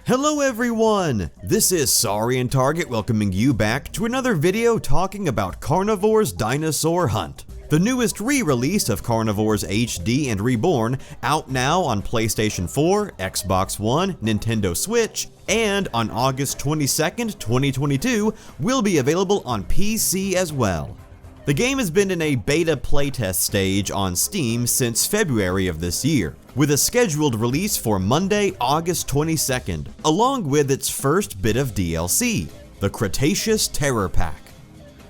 Hello everyone! This is Sorry and Target welcoming you back to another video talking about Carnivores Dinosaur Hunt, the newest re-release of Carnivores HD and Reborn, out now on PlayStation 4, Xbox One, Nintendo Switch, and on August 22nd, 2022, will be available on PC as well. The game has been in a beta playtest stage on Steam since February of this year, with a scheduled release for Monday, August 22nd, along with its first bit of DLC, the Cretaceous Terror Pack.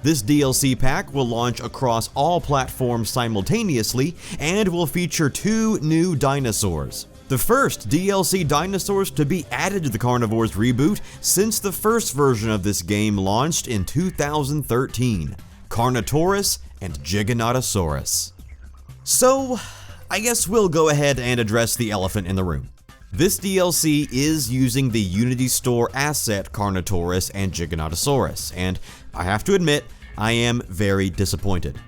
This DLC pack will launch across all platforms simultaneously and will feature 2 new dinosaurs. The first DLC dinosaurs to be added to the Carnivores reboot since the first version of this game launched in 2013. Carnivores and Giganotosaurus. So, I guess we'll go ahead and address the elephant in the room. This DLC is using the Unity Store asset Carnivores and Giganotosaurus, and I have to admit, I am very disappointed.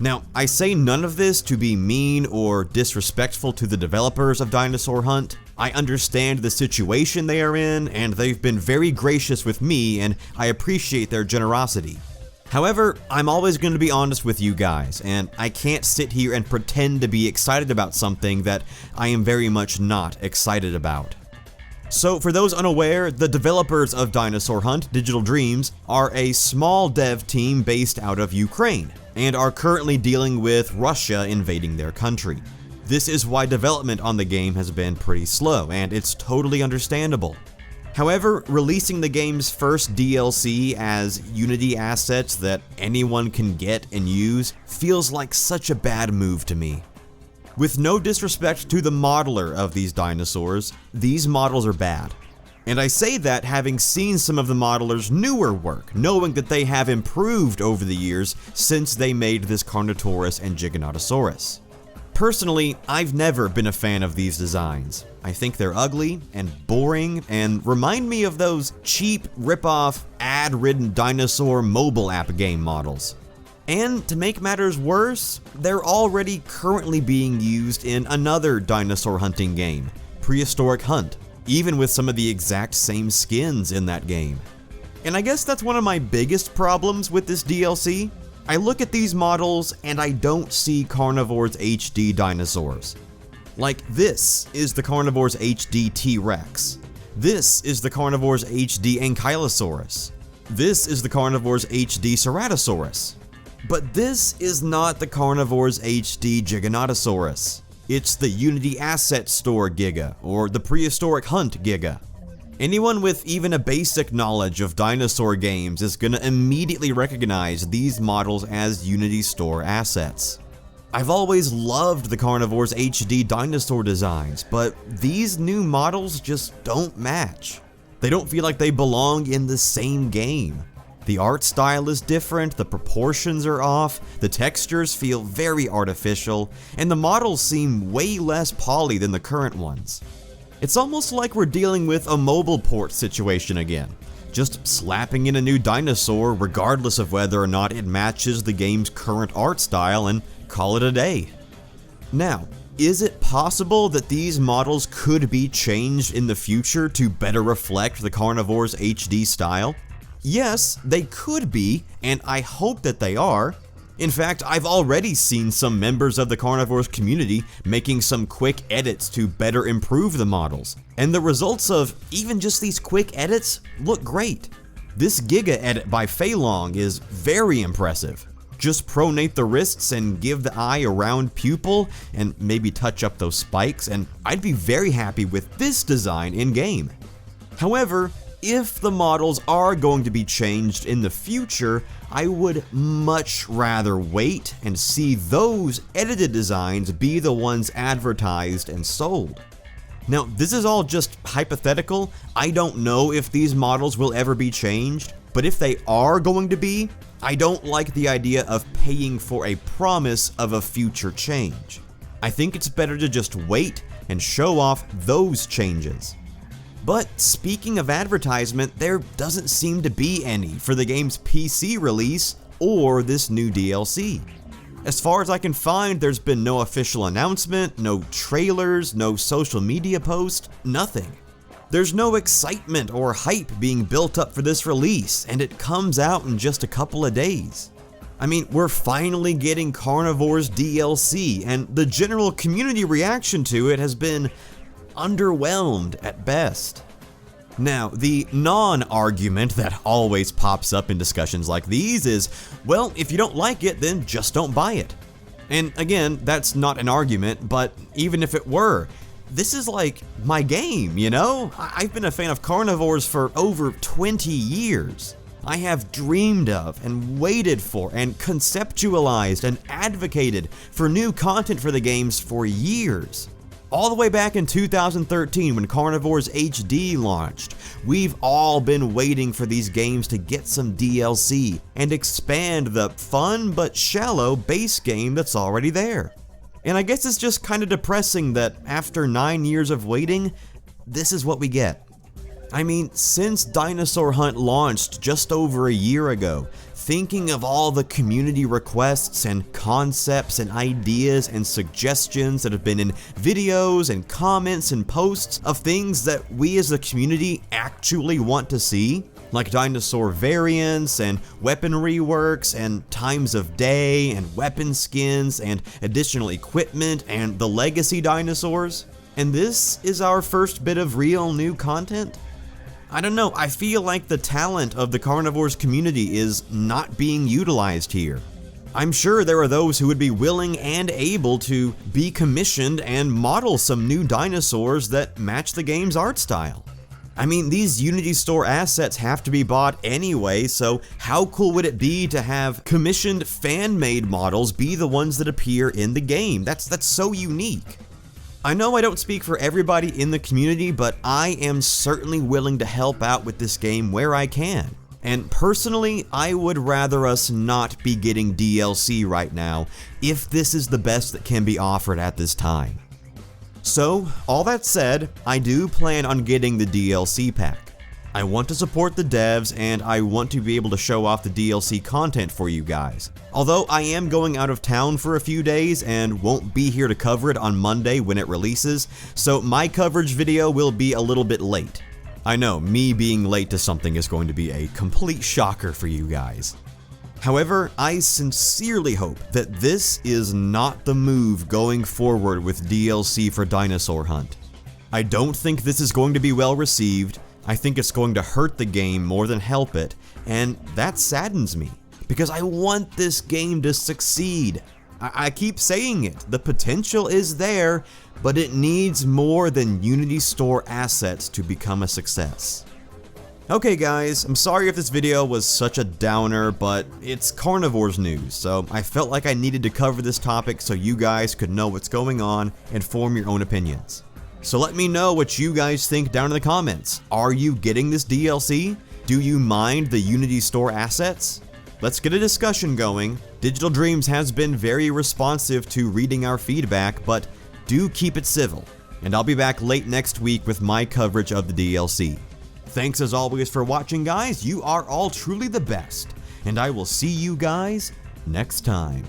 Now, I say none of this to be mean or disrespectful to the developers of Dinosaur Hunt. I understand the situation they are in, and they've been very gracious with me, and I appreciate their generosity. However, I'm always going to be honest with you guys, and I can't sit here and pretend to be excited about something that I am very much not excited about. So for those unaware, the developers of Dinosaur Hunt, Digital Dreams, are a small dev team based out of Ukraine, and are currently dealing with Russia invading their country. This is why development on the game has been pretty slow, and it's totally understandable. However, releasing the game's first DLC as Unity assets that anyone can get and use feels like such a bad move to me. With no disrespect to the modeler of these dinosaurs, these models are bad. And I say that having seen some of the modeler's newer work, knowing that they have improved over the years since they made this Carnivores and Giganotosaurus. Personally, I've never been a fan of these designs. I think they're ugly and boring and remind me of those cheap rip-off, ad-ridden dinosaur mobile app game models. And to make matters worse, they're already currently being used in another dinosaur hunting game, Prehistoric Hunt, even with some of the exact same skins in that game. And I guess that's one of my biggest problems with this DLC. I look at these models and I don't see Carnivores HD dinosaurs. Like, this is the Carnivores HD T-Rex. This is the Carnivores HD Ankylosaurus. This is the Carnivores HD Ceratosaurus. But this is not the Carnivores HD Giganotosaurus. It's the Unity Asset Store Giga, or the Prehistoric Hunt Giga. Anyone with even a basic knowledge of dinosaur games is gonna immediately recognize these models as Unity Store assets. I've always loved the Carnivores HD dinosaur designs, but these new models just don't match. They don't feel like they belong in the same game. The art style is different, the proportions are off, the textures feel very artificial, and the models seem way less poly than the current ones. It's almost like we're dealing with a mobile port situation again, just slapping in a new dinosaur regardless of whether or not it matches the game's current art style and call it a day. Now, is it possible that these models could be changed in the future to better reflect the Carnivores HD style? Yes, they could be, and I hope that they are. In fact, I've already seen some members of the Carnivores community making some quick edits to better improve the models, and the results of even just these quick edits look great. This Giga edit by Feilong is very impressive. Just pronate the wrists and give the eye a round pupil and maybe touch up those spikes, and I'd be very happy with this design in-game. However, if the models are going to be changed in the future, I would much rather wait and see those edited designs be the ones advertised and sold. Now, this is all just hypothetical. I don't know if these models will ever be changed, but if they are going to be, I don't like the idea of paying for a promise of a future change. I think it's better to just wait and show off those changes. But speaking of advertisement, there doesn't seem to be any for the game's PC release or this new DLC. As far as I can find, there's been no official announcement, no trailers, no social media post, nothing. There's no excitement or hype being built up for this release, and it comes out in just a couple of days. I mean, we're finally getting Carnivores DLC, and the general community reaction to it has been underwhelmed at best. Now, the non-argument that always pops up in discussions like these is, well, if you don't like it, then just don't buy it. And again, that's not an argument, but even if it were, this is like my game, you know? I've been a fan of Carnivores for over 20 years. I have dreamed of and waited for and conceptualized and advocated for new content for the games for years. All the way back in 2013 when Carnivores HD launched, we've all been waiting for these games to get some DLC and expand the fun but shallow base game that's already there. And I guess it's just kind of depressing that after 9 years of waiting, this is what we get. I mean, since Dinosaur Hunt launched just over a year ago, thinking of all the community requests and concepts and ideas and suggestions that have been in videos and comments and posts of things that we as a community actually want to see, like dinosaur variants and weapon reworks and times of day and weapon skins and additional equipment and the legacy dinosaurs. And this is our first bit of real new content? I don't know, I feel like the talent of the Carnivores community is not being utilized here. I'm sure there are those who would be willing and able to be commissioned and model some new dinosaurs that match the game's art style. I mean, these Unity Store assets have to be bought anyway, so how cool would it be to have commissioned fan-made models be the ones that appear in the game? That's so unique. I know I don't speak for everybody in the community, but I am certainly willing to help out with this game where I can. And personally, I would rather us not be getting DLC right now if this is the best that can be offered at this time. So, all that said, I do plan on getting the DLC pack. I want to support the devs and I want to be able to show off the DLC content for you guys. Although I am going out of town for a few days and won't be here to cover it on Monday when it releases, so my coverage video will be a little bit late. I know, me being late to something is going to be a complete shocker for you guys. However, I sincerely hope that this is not the move going forward with DLC for Dinosaur Hunt. I don't think this is going to be well received. I think it's going to hurt the game more than help it, and that saddens me, because I want this game to succeed. I keep saying it, the potential is there, but it needs more than Unity Store assets to become a success. Okay guys, I'm sorry if this video was such a downer, but it's Carnivores news, so I felt like I needed to cover this topic so you guys could know what's going on and form your own opinions. So let me know what you guys think down in the comments. Are you getting this DLC? Do you mind the Unity Store assets? Let's get a discussion going. Digital Dreams has been very responsive to reading our feedback, but do keep it civil. And I'll be back late next week with my coverage of the DLC. Thanks as always for watching, guys. You are all truly the best. And I will see you guys next time.